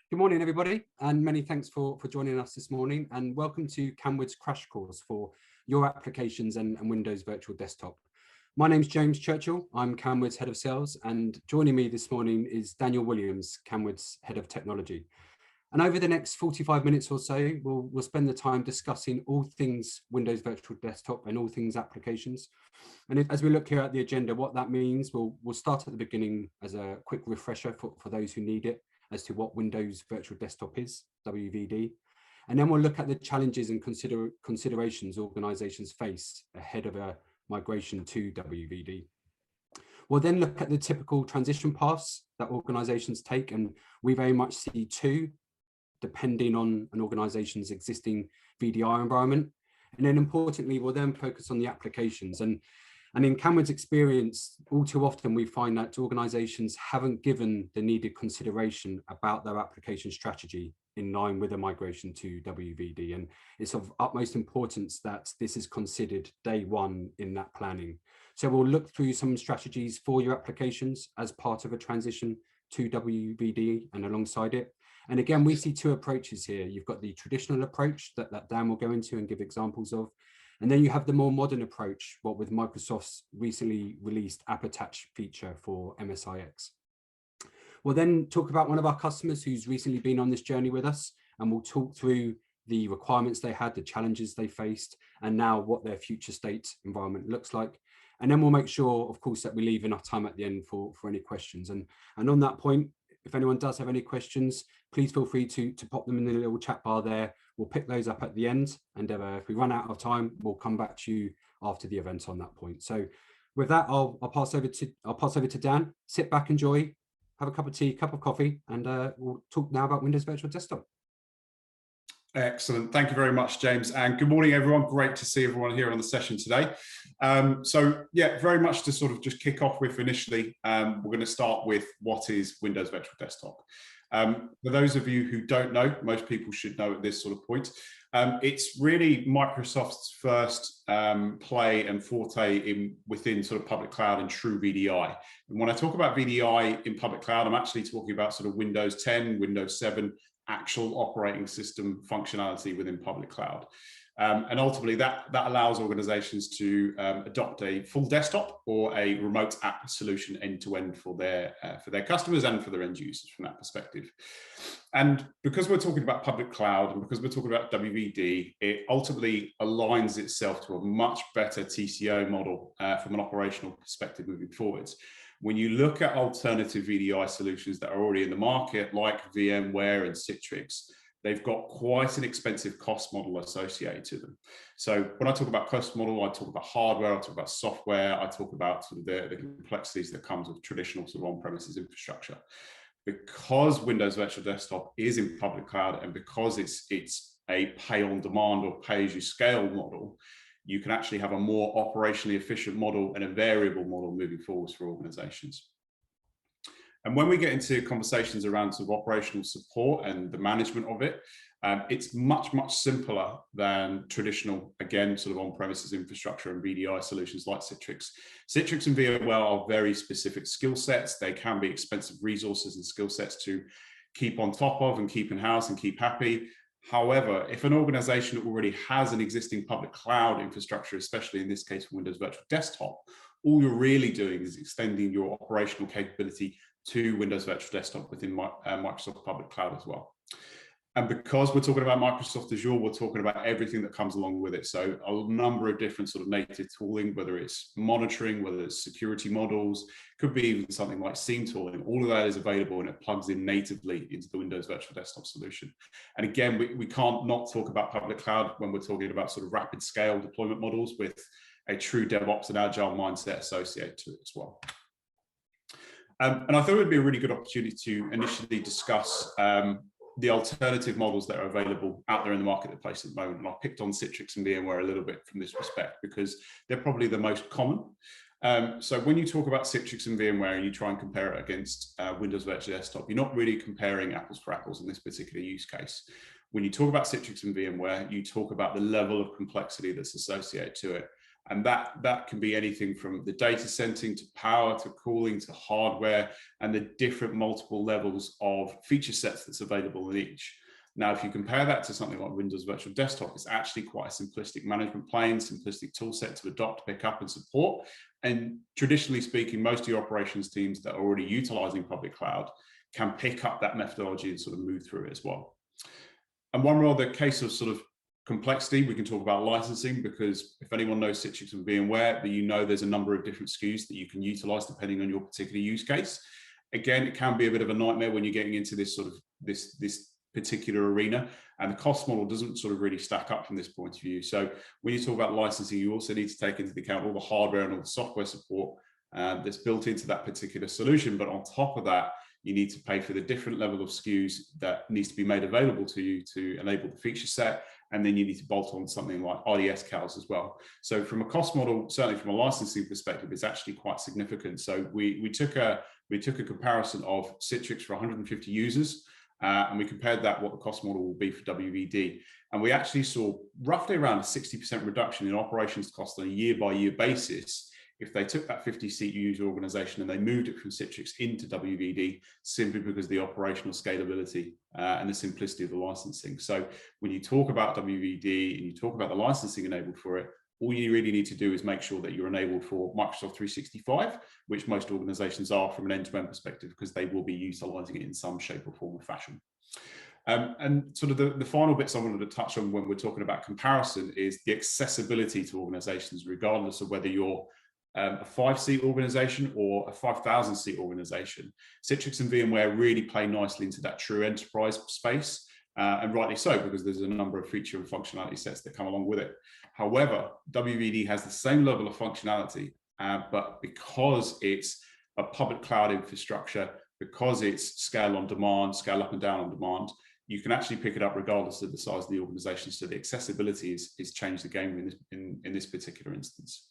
Good morning, everybody, and many thanks for joining us this morning, and welcome to Camwood's crash course for your applications and Windows Virtual Desktop. My name's James Churchill. I'm Camwood's Head of Sales, and joining me this morning is Daniel Williams, Camwood's Head of Technology. And over the next 45 minutes or so, we'll spend the time discussing all things Windows Virtual Desktop and all things applications. And as we look here at the agenda, what that means, we'll start at the beginning as a quick refresher for those who need it, as to what Windows Virtual Desktop is, WVD. And then we'll look at the challenges and considerations organizations face ahead of a migration to WVD. We'll then look at the typical transition paths that organizations take, and we very much see two, depending on an organization's existing VDI environment. And then importantly, we'll then focus on the applications. And in Camwood's experience, all too often we find that organizations haven't given the needed consideration about their application strategy in line with the migration to WVD. And it's of utmost importance that this is considered day one in that planning. So we'll look through some strategies for your applications as part of a transition to WVD and alongside it. And again, we see two approaches here. You've got the traditional approach that Dan will go into and give examples of. And then you have the more modern approach, what with Microsoft's recently released App Attach feature for MSIX. We'll then talk about one of our customers who's recently been on this journey with us, and we'll talk through the requirements they had, the challenges they faced, and now what their future state environment looks like. And then we'll make sure, of course, that we leave enough time at the end for any questions. And on that point, if anyone does have any questions, please feel free to pop them in the little chat bar there. We'll pick those up at the end. And if we run out of time, we'll come back to you after the event on that point. So with that, I'll pass over to Dan. Sit back, enjoy, have a cup of tea, cup of coffee, and we'll talk now about Windows Virtual Desktop. Excellent. Thank you very much, James. And good morning, everyone. Great to see everyone here on the session today. So yeah, very much to sort of just kick off with initially, we're going to start with what is Windows Virtual Desktop. For those of you who don't know, most people should know at this sort of point, it's really Microsoft's first play and forte within sort of public cloud and true VDI. And when I talk about VDI in public cloud, I'm actually talking about sort of Windows 10, Windows 7, actual operating system functionality within public cloud. And ultimately that allows organizations to adopt a full desktop or a remote app solution end-to-end for their customers and for their end users from that perspective. And because we're talking about public cloud and because we're talking about WVD, it ultimately aligns itself to a much better TCO model from an operational perspective moving forwards. When you look at alternative VDI solutions that are already in the market, like VMware and Citrix, they've got quite an expensive cost model associated to them. So when I talk about cost model, I talk about hardware, I talk about software, I talk about sort of the complexities that comes with traditional sort of on-premises infrastructure. Because Windows Virtual Desktop is in public cloud and because it's a pay-on-demand or pay-as-you-scale model, you can actually have a more operationally efficient model and a variable model moving forwards for organizations. And when we get into conversations around sort of operational support and the management of it, it's much, much simpler than traditional, again, sort of on-premises infrastructure and VDI solutions like Citrix. Citrix and VMware are very specific skill sets. They can be expensive resources and skill sets to keep on top of and keep in-house and keep happy. However, if an organization already has an existing public cloud infrastructure, especially in this case Windows Virtual Desktop, all you're really doing is extending your operational capability to Windows Virtual Desktop within Microsoft Public Cloud as well. And because we're talking about Microsoft Azure, we're talking about everything that comes along with it. So a number of different sort of native tooling, whether it's monitoring, whether it's security models, could be even something like SIEM tooling. All of that is available and it plugs in natively into the Windows Virtual Desktop solution. And again, we can't not talk about public cloud when we're talking about sort of rapid scale deployment models with a true DevOps and agile mindset associated to it as well. And I thought it would be a really good opportunity to initially discuss the alternative models that are available out there in the marketplace at the moment. And I picked on Citrix and VMware a little bit from this respect because they're probably the most common. So when you talk about Citrix and VMware and you try and compare it against Windows Virtual Desktop, you're not really comparing apples for apples in this particular use case. When you talk about Citrix and VMware, you talk about the level of complexity that's associated to it. And that can be anything from the data centering to power to cooling to hardware and the different multiple levels of feature sets that's available in each. Now, if you compare that to something like Windows Virtual Desktop, it's actually quite a simplistic management plane, simplistic tool set to adopt, pick up and support. And traditionally speaking, most of your operations teams that are already utilizing public cloud can pick up that methodology and sort of move through it as well. And one rather case of sort of complexity, we can talk about licensing, because if anyone knows Citrix and VMware, that you know there's a number of different SKUs that you can utilize depending on your particular use case. Again, it can be a bit of a nightmare when you're getting into this sort of this particular arena, and the cost model doesn't sort of really stack up from this point of view. So when you talk about licensing, you also need to take into account all the hardware and all the software support that's built into that particular solution. But on top of that, you need to pay for the different level of SKUs that needs to be made available to you to enable the feature set. And then you need to bolt on something like RDS cows as well. So from a cost model, certainly from a licensing perspective, it's actually quite significant. So we took a comparison of Citrix for 150 users, and we compared that what the cost model will be for WVD. And we actually saw roughly around a 60% reduction in operations cost on a year-by-year basis if they took that 50-seat user organization and they moved it from Citrix into WVD, simply because of the operational scalability and the simplicity of the licensing. So when you talk about WVD and you talk about the licensing enabled for it, all you really need to do is make sure that you're enabled for Microsoft 365, which most organizations are from an end-to-end perspective, because they will be utilizing it in some shape or form or fashion. And sort of the final bits I wanted to touch on when we're talking about comparison is the accessibility to organizations, regardless of whether you're a 5-seat organization or a 5,000-seat organization. Citrix and VMware really play nicely into that true enterprise space, and rightly so, because there's a number of feature and functionality sets that come along with it. However, WVD has the same level of functionality, but because it's a public cloud infrastructure, because it's scale on demand, scale up and down on demand, you can actually pick it up regardless of the size of the organization. So the accessibility is changed the game in this particular instance.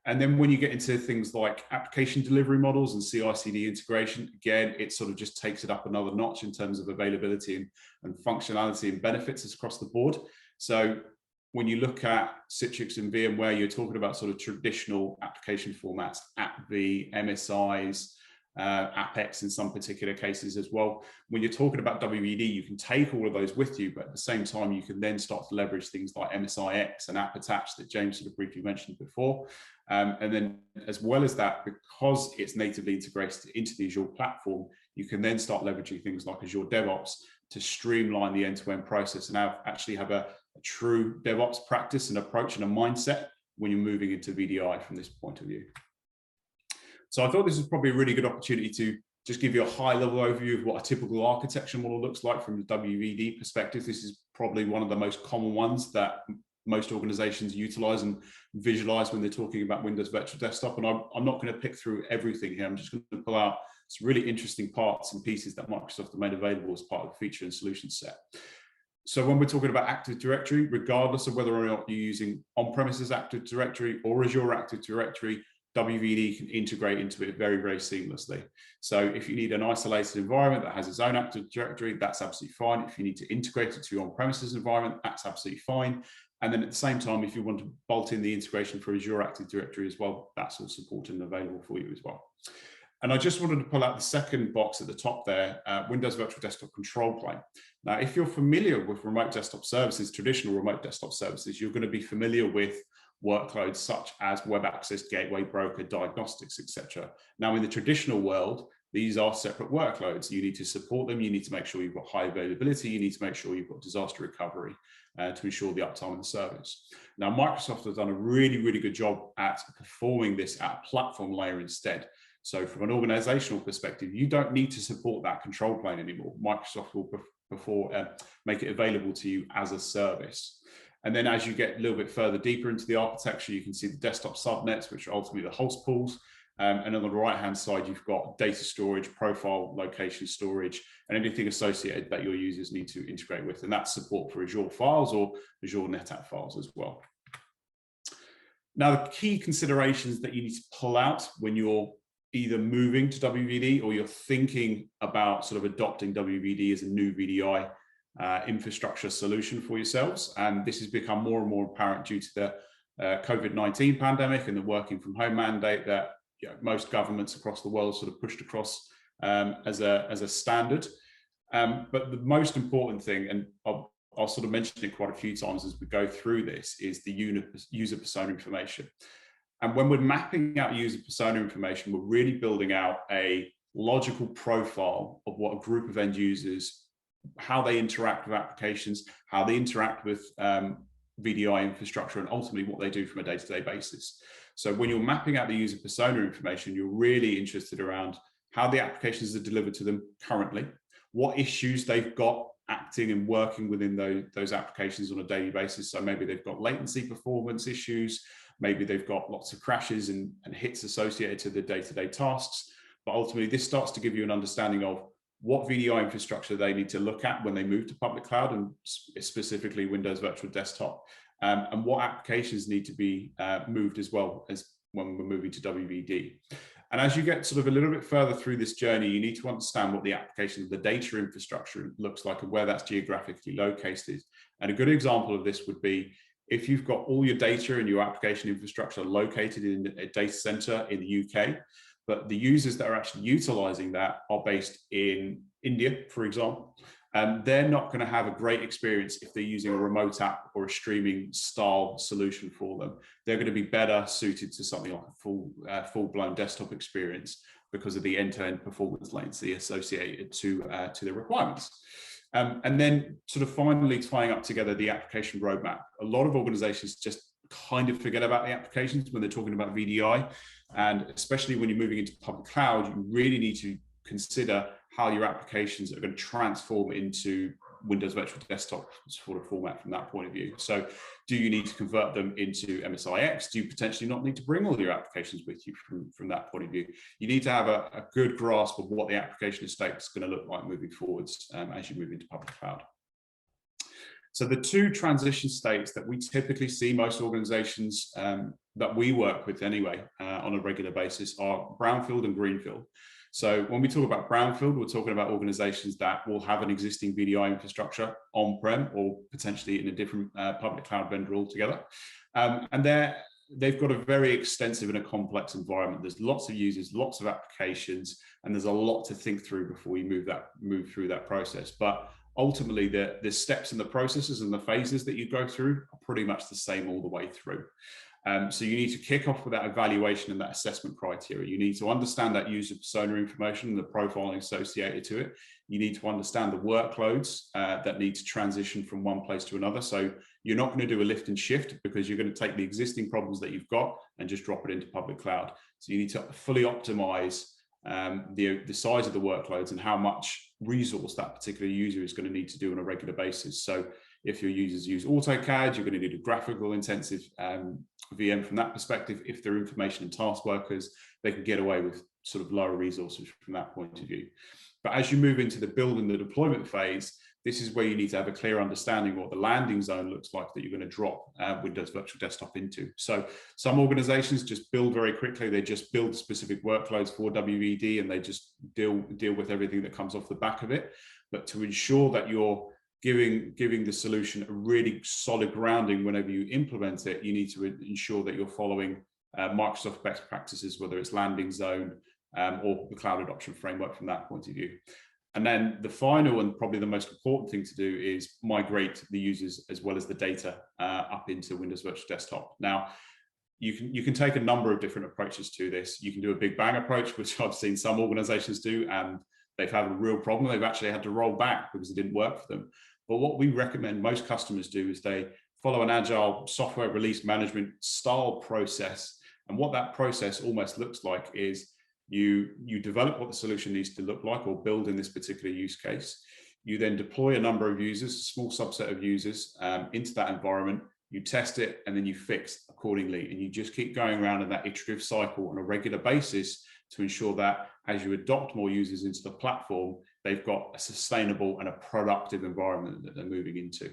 And then when you get into things like application delivery models and CI/CD integration, again, it sort of just takes it up another notch in terms of availability and functionality and benefits across the board. So when you look at Citrix and VMware, you're talking about sort of traditional application formats, AppV, MSIs, Apex in some particular cases as well. When you're talking about WVD, you can take all of those with you, but at the same time, you can then start to leverage things like MSIX and App Attach that James sort of briefly mentioned before. And then as well as that, because it's natively integrated into the Azure platform, you can then start leveraging things like Azure DevOps to streamline the end-to-end process and actually have a true DevOps practice and approach and a mindset when you're moving into VDI from this point of view. So I thought this was probably a really good opportunity to just give you a high-level overview of what a typical architecture model looks like from the WVD perspective. This is probably one of the most common ones that most organizations utilize and visualize when they're talking about Windows Virtual Desktop. And I'm not going to pick through everything here. I'm just going to pull out some really interesting parts and pieces that Microsoft have made available as part of the feature and solution set. So when we're talking about Active Directory, regardless of whether or not you're using on-premises Active Directory or Azure Active Directory, WVD can integrate into it very, very seamlessly. So if you need an isolated environment that has its own Active Directory, that's absolutely fine. If you need to integrate it to your on-premises environment, that's absolutely fine. And then at the same time, if you want to bolt in the integration for Azure Active Directory as well, that's all supported and available for you as well. And I just wanted to pull out the second box at the top there, Windows Virtual Desktop Control Plane. Now, if you're familiar with remote desktop services, traditional remote desktop services, you're going to be familiar with workloads such as web access, gateway, broker, diagnostics, etc. Now, in the traditional world, these are separate workloads. You need to support them. You need to make sure you've got high availability. You need to make sure you've got disaster recovery to ensure the uptime of the service. Now, Microsoft has done a really, really good job at performing this at a platform layer instead. So from an organizational perspective, you don't need to support that control plane anymore. Microsoft will make it available to you as a service. And then as you get a little bit further deeper into the architecture, you can see the desktop subnets, which are ultimately the host pools. And on the right-hand side, you've got data storage, profile, location storage, and anything associated that your users need to integrate with. And that's support for Azure files or Azure NetApp files as well. Now, the key considerations that you need to pull out when you're either moving to WVD or you're thinking about sort of adopting WVD as a new VDI infrastructure solution for yourselves. And this has become more and more apparent due to COVID-19 pandemic and the working from home mandate that most governments across the world sort of pushed across as a standard. But the most important thing, and I'll sort of mention it quite a few times as we go through this, is the user persona information. And when we're mapping out user persona information, we're really building out a logical profile of what a group of end users, how they interact with applications, how they interact with VDI infrastructure, and ultimately what they do from a day-to-day basis. So when you're mapping out the user persona information, you're really interested around how the applications are delivered to them currently, what issues they've got acting and working within those applications on a daily basis. So maybe they've got latency performance issues, maybe they've got lots of crashes and hits associated to the day-to-day tasks. But ultimately, this starts to give you an understanding of what VDI infrastructure they need to look at when they move to public cloud, and specifically Windows Virtual Desktop, and what applications need to be moved as well as when we're moving to WVD. And as you get sort of a little bit further through this journey, you need to understand what the application of the data infrastructure looks like and where that's geographically located. And a good example of this would be if you've got all your data and your application infrastructure located in a data center in the UK, but the users that are actually utilizing that are based in India, for example, they're not going to have a great experience if they're using a remote app or a streaming style solution for them. They're going to be better suited to something like a full-blown desktop experience because of the end-to-end performance latency associated to their requirements. And then sort of finally tying up together the application roadmap. A lot of organizations just kind of forget about the applications when they're talking about VDI. And especially when you're moving into public cloud, you really need to consider how your applications are going to transform into Windows Virtual Desktop sort of format from that point of view. So do you need to convert them into MSIX? Do you potentially not need to bring all your applications with you from that point of view? You need to have a good grasp of what the application estate is going to look like moving forwards as you move into public cloud. So the two transition states that we typically see most organizations that we work with anyway on a regular basis are Brownfield and Greenfield. So when we talk about Brownfield, we're talking about organizations that will have an existing VDI infrastructure on-prem or potentially in a different public cloud vendor altogether. And they've got a very extensive and a complex environment. There's lots of users, lots of applications, and there's a lot to think through before you move through that process. But ultimately, the steps and the processes and the phases that you go through are pretty much the same all the way through. So you need to kick off with that evaluation and that assessment criteria. You need to understand that user persona information and the profiling associated to it. You need to understand the workloads that need to transition from one place to another. So you're not going to do a lift and shift because you're going to take the existing problems that you've got and just drop it into public cloud. So you need to fully optimize the size of the workloads and how much resource that particular user is going to need to do on a regular basis. So if your users use AutoCAD, you're going to need a graphical intensive VM from that perspective. If they're information and task workers, they can get away with sort of lower resources from that point of view. But as you move into the build and the deployment phase, this is where you need to have a clear understanding of what the landing zone looks like that you're going to drop Windows Virtual Desktop into. So some organizations just build very quickly. They just build specific workloads for WVD and they just deal with everything that comes off the back of it. But to ensure that you're giving the solution a really solid grounding whenever you implement it, you need to ensure that you're following Microsoft best practices, whether it's landing zone or the cloud adoption framework from that point of view. And then the final and probably the most important thing to do is migrate the users as well as the data up into Windows Virtual Desktop. Now, you can take a number of different approaches to this. You can do a big bang approach, which I've seen some organizations do, and they've had a real problem. They've actually had to roll back because it didn't work for them. But what we recommend most customers do is they follow an agile software release management style process. And what that process almost looks like is you develop what the solution needs to look like or build in this particular use case. You then deploy a number of users, a small subset of users into that environment. You test it and then you fix accordingly. And you just keep going around in that iterative cycle on a regular basis to ensure that as you adopt more users into the platform, they've got a sustainable and a productive environment that they're moving into.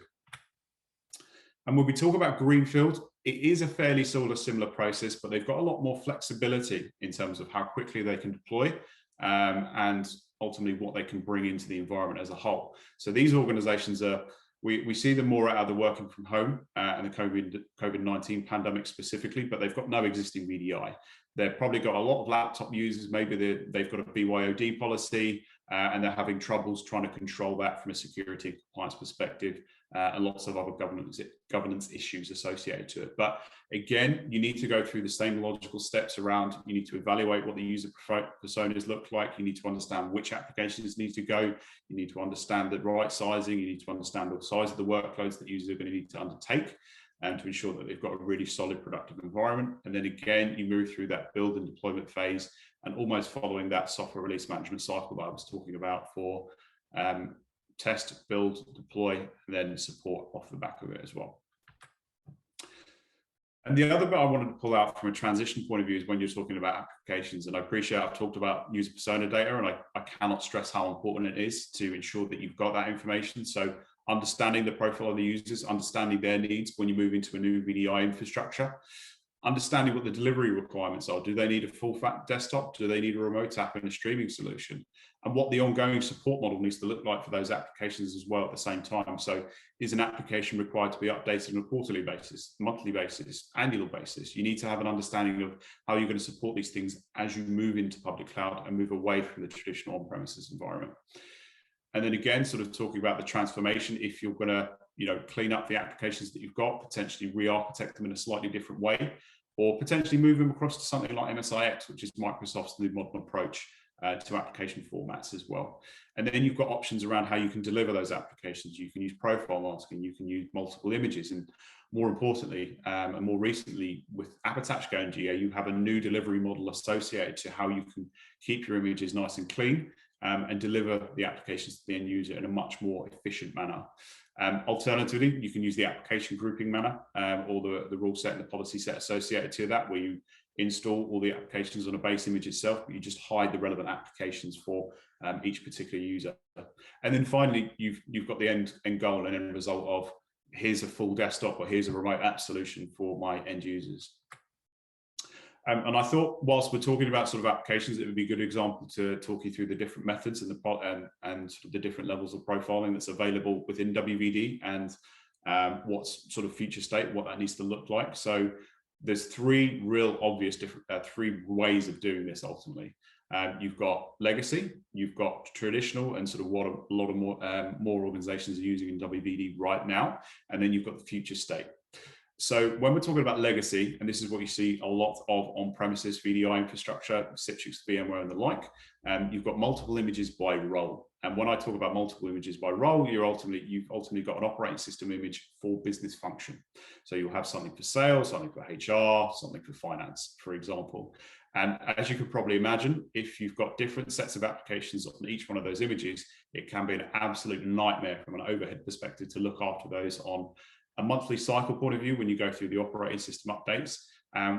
And when we talk about Greenfield, it is a fairly sort of similar process, but they've got a lot more flexibility in terms of how quickly they can deploy and ultimately what they can bring into the environment as a whole. So these organizations are We see them more out of the working from home and the COVID-19 pandemic specifically, but they've got no existing VDI. They've probably got a lot of laptop users. Maybe they've got a BYOD policy and they're having troubles trying to control that from a security and compliance perspective, and lots of other governance issues associated to it. But again, you need to go through the same logical steps around. You need to evaluate what the user personas look like. You need to understand which applications need to go. You need to understand the right sizing. You need to understand the size of the workloads that users are going to need to undertake, and to ensure that they've got a really solid productive environment. And then again, you move through that build and deployment phase, and almost following that software release management cycle that I was talking about for test, build, deploy, and then support off the back of it as well. And the other bit I wanted to pull out from a transition point of view is when you're talking about applications. And I appreciate I've talked about user persona data, and I cannot stress how important it is to ensure that you've got that information. So understanding the profile of the users, understanding their needs when you move into a new VDI infrastructure, understanding what the delivery requirements are. Do they need a full fat desktop? Do they need a remote app and a streaming solution? And what the ongoing support model needs to look like for those applications as well at the same time. So is an application required to be updated on a quarterly basis, monthly basis, annual basis? You need to have an understanding of how you're going to support these things as you move into public cloud and move away from the traditional on-premises environment. And then again, sort of talking about the transformation, if you're going to, clean up the applications that you've got, potentially re-architect them in a slightly different way, or potentially move them across to something like MSIX, which is Microsoft's new modern approach to application formats as well. And then you've got options around how you can deliver those applications. You can use profile masking, you can use multiple images, and more importantly, and more recently with AppAttach going GA, you have a new delivery model associated to how you can keep your images nice and clean and deliver the applications to the end user in a much more efficient manner. Alternatively, you can use the application grouping manner or the rule set and the policy set associated to that, where you install all the applications on a base image itself, but you just hide the relevant applications for each particular user. And then finally, you've got the end goal and end result of here's a full desktop or here's a remote app solution for my end users. And I thought, whilst we're talking about sort of applications, it would be a good example to talk you through the different methods and the different levels of profiling that's available within WVD and what's sort of future state, what that needs to look like. So there's three real obvious three ways of doing this ultimately. You've got legacy, you've got traditional, and sort of what a lot of more organizations are using in WVD right now, and then you've got the future state. So when we're talking about legacy, and this is what you see a lot of on-premises VDI infrastructure, Citrix, VMware, and the like, you've got multiple images by role. And when I talk about multiple images by role, you've ultimately got an operating system image for business function. So you'll have something for sales, something for HR, something for finance, for example. And as you can probably imagine, if you've got different sets of applications on each one of those images, it can be an absolute nightmare from an overhead perspective to look after those on a monthly cycle point of view when you go through the operating system updates.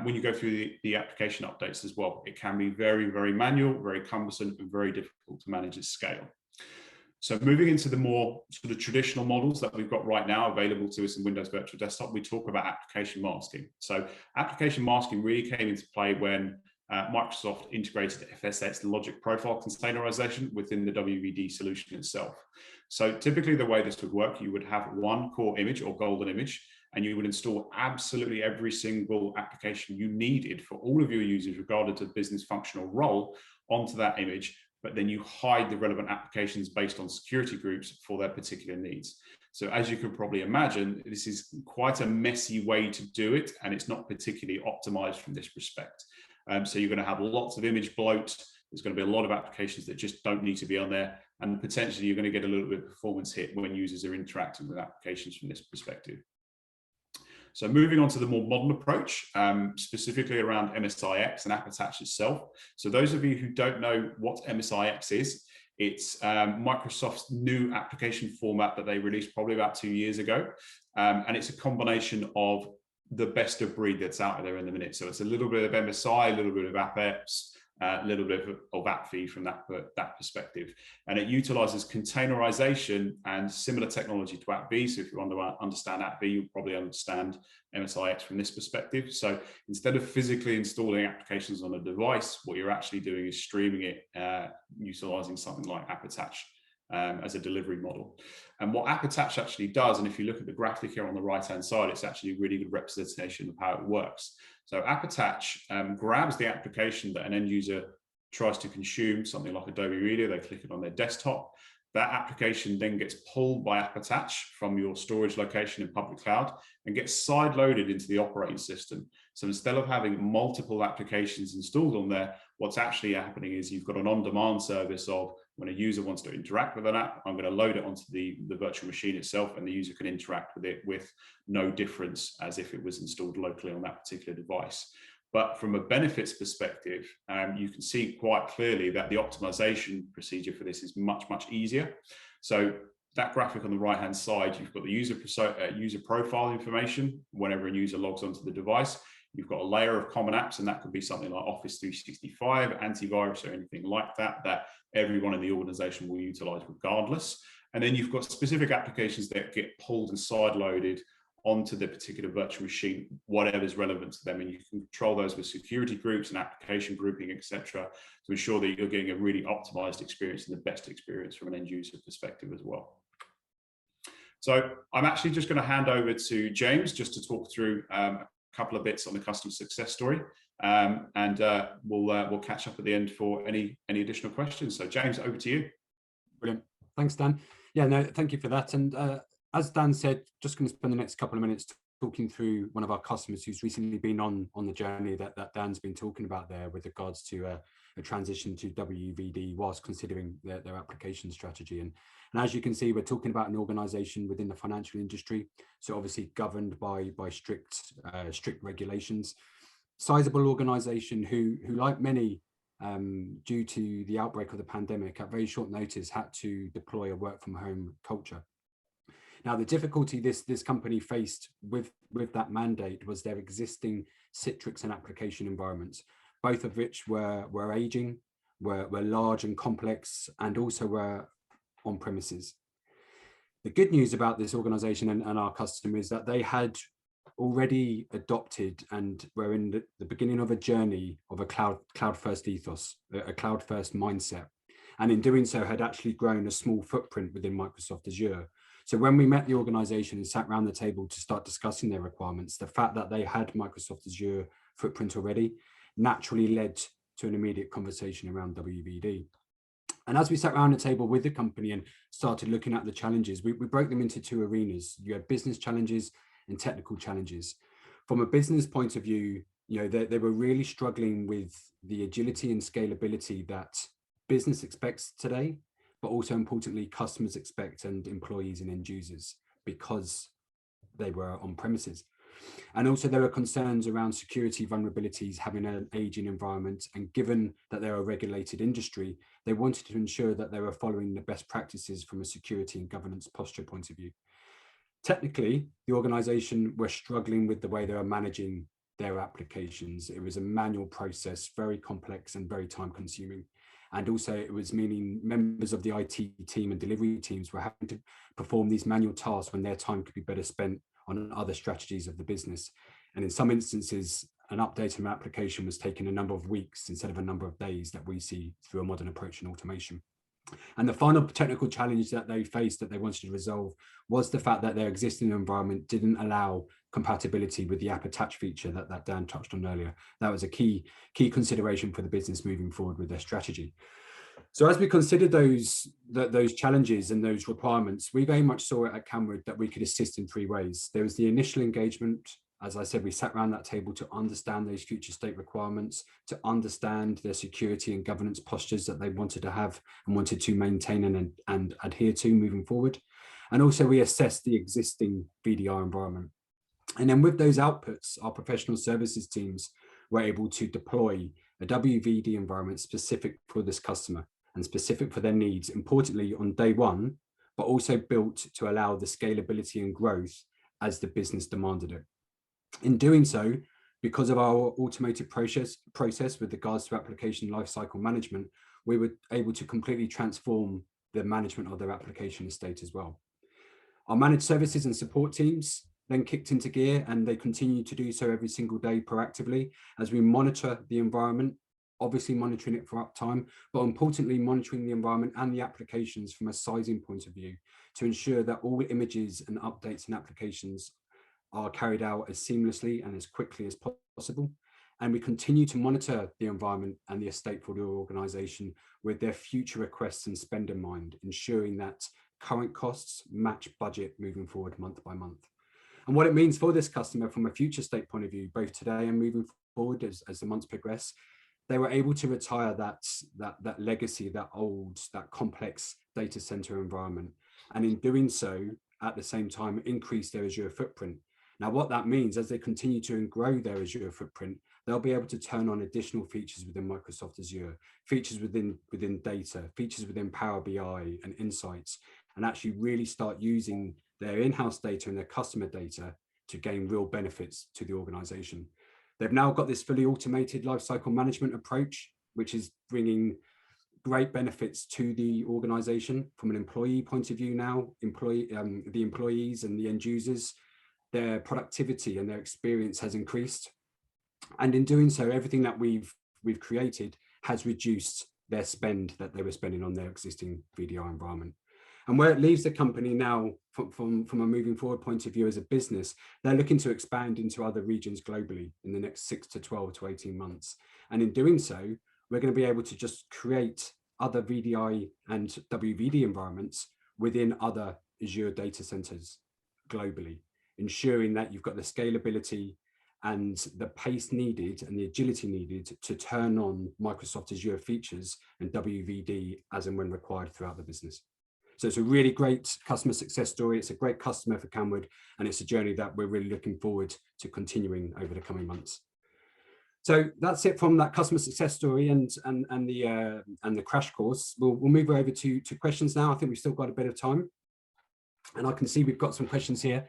When you go through the application updates as well, it can be very, very manual, very cumbersome, and very difficult to manage at scale. So moving into the more sort of traditional models that we've got right now available to us in Windows Virtual Desktop, we talk about application masking. So application masking really came into play when Microsoft integrated FSX logic profile containerization within the WVD solution itself. So typically the way this would work, you would have one core image or golden image, and you would install absolutely every single application you needed for all of your users, regardless of business functional role, onto that image, but then you hide the relevant applications based on security groups for their particular needs. So as you can probably imagine, this is quite a messy way to do it, and it's not particularly optimized from this respect. So you're going to have lots of image bloat. There's going to be a lot of applications that just don't need to be on there. And potentially you're going to get a little bit of performance hit when users are interacting with applications from this perspective. So moving on to the more modern approach, specifically around MSIX and AppAttach itself. So those of you who don't know what MSIX is, it's Microsoft's new application format that they released probably about 2 years ago. And it's a combination of the best of breed that's out there in the minute. So it's a little bit of MSI, a little bit of AppEps, a little bit of AppV from that perspective. And it utilizes containerization and similar technology to AppV. So if you want to understand AppV, you'll probably understand MSIX from this perspective. So instead of physically installing applications on a device, what you're actually doing is streaming it, utilizing something like AppAttach as a delivery model. And what app attach actually does, and if you look at the graphic here on the right hand side, it's actually a really good representation of how it works. So app attach grabs the application that an end user tries to consume, something like Adobe Reader, they click it on their desktop. That application then gets pulled by app attach from your storage location in public cloud and gets side loaded into the operating system. So instead of having multiple applications installed on there, what's actually happening is you've got an on-demand service of when a user wants to interact with an app, I'm going to load it onto the virtual machine itself, and the user can interact with it with no difference as if it was installed locally on that particular device. But from a benefits perspective, you can see quite clearly that the optimization procedure for this is much, much easier. So that graphic on the right-hand side, you've got the user profile information whenever a user logs onto the device. You've got a layer of common apps, and that could be something like Office 365, antivirus, or anything like that, that everyone in the organization will utilize regardless. And then you've got specific applications that get pulled and side-loaded onto the particular virtual machine, whatever's relevant to them. And you can control those with security groups and application grouping, etc., to ensure that you're getting a really optimized experience and the best experience from an end user perspective as well. So I'm actually just going to hand over to James just to talk through a couple of bits on the customer success story, and we'll catch up at the end for any additional questions. So James, over to you. Brilliant. Thanks, Dan. Yeah, no, thank you for that. And as Dan said, just going to spend the next couple of minutes talking through one of our customers who's recently been on the journey that Dan's been talking about there with regards to a transition to WVD whilst considering their application strategy. And as you can see, we're talking about an organization within the financial industry, so obviously governed by strict regulations. Sizable organization who like many, due to the outbreak of the pandemic, at very short notice had to deploy a work from home culture. Now, the difficulty this company faced with that mandate was their existing Citrix and application environments, both of which were aging, were large and complex, and also were on premises. The good news about this organization and our customer is that they had already adopted and were in the beginning of a journey of a cloud first ethos, a cloud first mindset, and in doing so had actually grown a small footprint within Microsoft Azure. So when we met the organization and sat around the table to start discussing their requirements, the fact that they had Microsoft Azure footprint already naturally led to an immediate conversation around WVD. And as we sat around the table with the company and started looking at the challenges, we broke them into two arenas. You have business challenges and technical challenges. From a business point of view, they were really struggling with the agility and scalability that business expects today, but also importantly, customers expect and employees and end users, because they were on premises. And also there were concerns around security vulnerabilities, having an aging environment, and given that they're a regulated industry, they wanted to ensure that they were following the best practices from a security and governance posture point of view. Technically, the organization were struggling with the way they were managing their applications. It was a manual process, very complex and very time consuming. And also it was meaning members of the IT team and delivery teams were having to perform these manual tasks when their time could be better spent on other strategies of the business. And in some instances, an update of an application was taking a number of weeks instead of a number of days that we see through a modern approach in automation. And the final technical challenge that they faced that they wanted to resolve was the fact that their existing environment didn't allow compatibility with the app attach feature that Dan touched on earlier. That was a key consideration for the business moving forward with their strategy. So as we considered those challenges and those requirements, we very much saw it at Camwood that we could assist in three ways. There was the initial engagement. As I said, we sat around that table to understand those future state requirements, to understand their security and governance postures that they wanted to have and wanted to maintain and adhere to moving forward. And also we assessed the existing VDR environment. And then with those outputs, our professional services teams were able to deploy a WVD environment specific for this customer and specific for their needs, importantly on day one, but also built to allow the scalability and growth as the business demanded it. In doing so, because of our automated process with regards to application lifecycle management, we were able to completely transform the management of their application estate as well. Our managed services and support teams then kicked into gear, and they continue to do so every single day proactively as we monitor the environment obviously monitoring it for uptime, but importantly, monitoring the environment and the applications from a sizing point of view to ensure that all images and updates and applications are carried out as seamlessly and as quickly as possible. And we continue to monitor the environment and the estate for the organization with their future requests and spend in mind, ensuring that current costs match budget moving forward month by month. And what it means for this customer from a future state point of view, both today and moving forward as the months progress, they were able to retire that legacy, that complex data center environment. And in doing so, at the same time, increase their Azure footprint. Now, what that means, as they continue to grow their Azure footprint, they'll be able to turn on additional features within Microsoft Azure, features within data, features within Power BI and Insights, and actually really start using their in-house data and their customer data to gain real benefits to the organization. They've now got this fully automated lifecycle management approach, which is bringing great benefits to the organization from an employee point of view now. The employees and the end users, their productivity and their experience has increased. And in doing so, everything that we've created has reduced their spend that they were spending on their existing VDI environment. And where it leaves the company now from a moving forward point of view as a business, they're looking to expand into other regions globally in the next 6 to 12 to 18 months. And in doing so, we're going to be able to just create other VDI and WVD environments within other Azure data centers globally, ensuring that you've got the scalability and the pace needed and the agility needed to turn on Microsoft Azure features and WVD as and when required throughout the business. So it's a really great customer success story. It's a great customer for Camwood, and it's a journey that we're really looking forward to continuing over the coming months. So that's it from that customer success story and the crash course. We'll move over to questions now. I think we've still got a bit of time, and I can see we've got some questions here.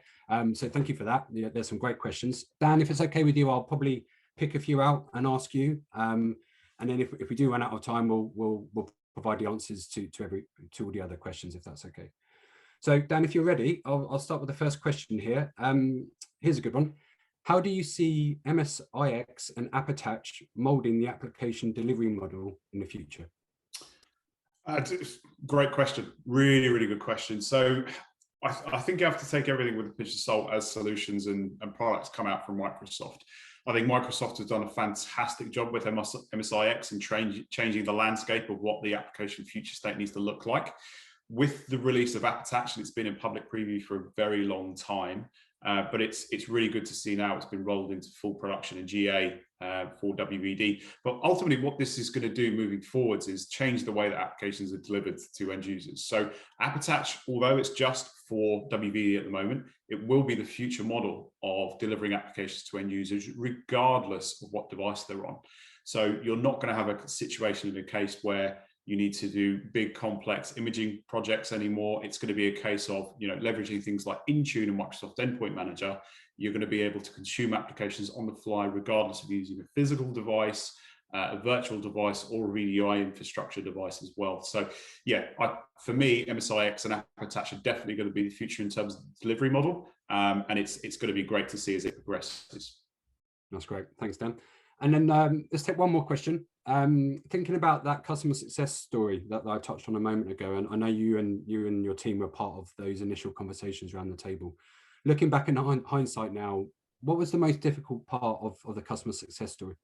So thank you for that. Yeah, there's some great questions. Dan, if it's okay with you, I'll probably pick a few out and ask you. And then if we do run out of time, we'll provide the answers to all the other questions, if that's okay. So Dan, if you're ready, I'll start with the first question here. Here's a good one. How do you see MSIX and AppAttach molding the application delivery model in the future? Great question. Really, really good question. So I think you have to take everything with a pinch of salt as solutions and products come out from Microsoft. I think Microsoft has done a fantastic job with MSIX and changing the landscape of what the application future state needs to look like. With the release of AppAttach, it's been in public preview for a very long time, but it's really good to see now it's been rolled into full production in GA for WVD. But ultimately, what this is going to do moving forwards is change the way that applications are delivered to end users. So AppAttach, although it's just for WVD at the moment, it will be the future model of delivering applications to end users, regardless of what device they're on. So you're not going to have a situation in a case where you need to do big complex imaging projects anymore. It's going to be a case of, leveraging things like Intune and Microsoft Endpoint Manager. You're going to be able to consume applications on the fly, regardless of using a physical device, a virtual device, or a VDI infrastructure device as well. So yeah, for me, MSIX and AppAttach are definitely going to be the future in terms of the delivery model. And it's going to be great to see as it progresses. That's great. Thanks, Dan. And then let's take one more question. Thinking about that customer success story that I touched on a moment ago, and I know you and your team were part of those initial conversations around the table. Looking back in hindsight now, what was the most difficult part of the customer success story?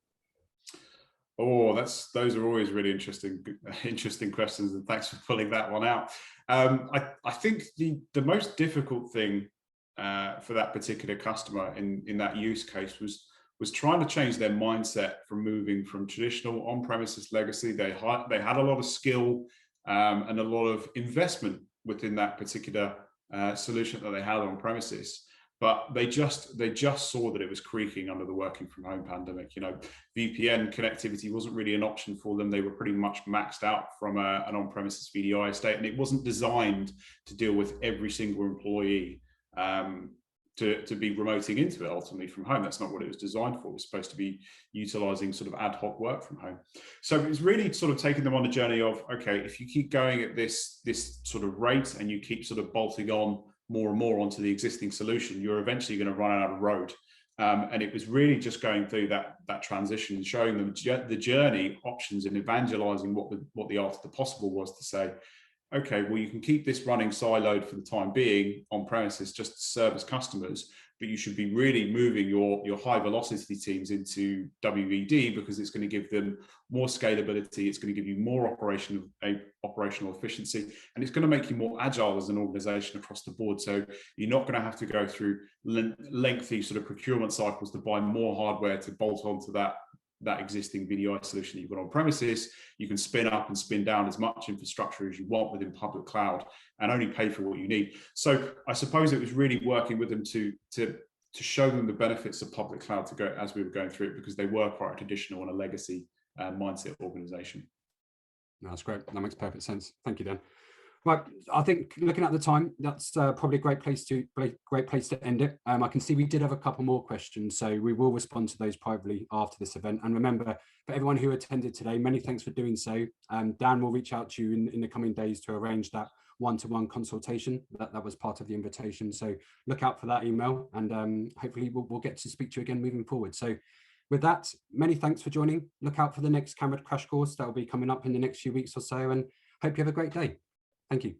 Oh, those are always really interesting questions, and thanks for pulling that one out. I think the most difficult thing for that particular customer in that use case was trying to change their mindset from moving from traditional on-premises legacy. They had a lot of skill and a lot of investment within that particular solution that they had on premises, but they just saw that it was creaking under the working from home pandemic. VPN connectivity wasn't really an option for them. They were pretty much maxed out from an on-premises VDI estate, and it wasn't designed to deal with every single employee to be remoting into it ultimately from home. That's not what it was designed for. It was supposed to be utilizing sort of ad hoc work from home. So it was really sort of taking them on a journey of, okay, if you keep going at this sort of rate and you keep sort of bolting on more and more onto the existing solution, you're eventually going to run out of road. And it was really just going through that transition, showing them the journey, options, and evangelizing what the art of the possible was, to say, okay, well, you can keep this running siloed for the time being on premises just to service customers, but you should be really moving your high velocity teams into WVD, because it's going to give them more scalability, it's going to give you more operational efficiency, and it's going to make you more agile as an organization across the board. So you're not going to have to go through lengthy sort of procurement cycles to buy more hardware to bolt onto that existing VDI solution that you've got on premises. You can spin up and spin down as much infrastructure as you want within public cloud and only pay for what you need. So I suppose it was really working with them to show them the benefits of public cloud to go as we were going through it, because they were quite traditional and a legacy mindset organization. No, that's great. That makes perfect sense. Thank you, Dan. Right, I think looking at the time, that's probably a great place to end it. I can see we did have a couple more questions, so we will respond to those privately after this event. And remember, for everyone who attended today, many thanks for doing so. Dan will reach out to you in the coming days to arrange that one-to-one consultation. That was part of the invitation. So look out for that email, and hopefully we'll get to speak to you again moving forward. So with that, many thanks for joining. Look out for the next Camwood crash course that will be coming up in the next few weeks or so, and hope you have a great day. Thank you.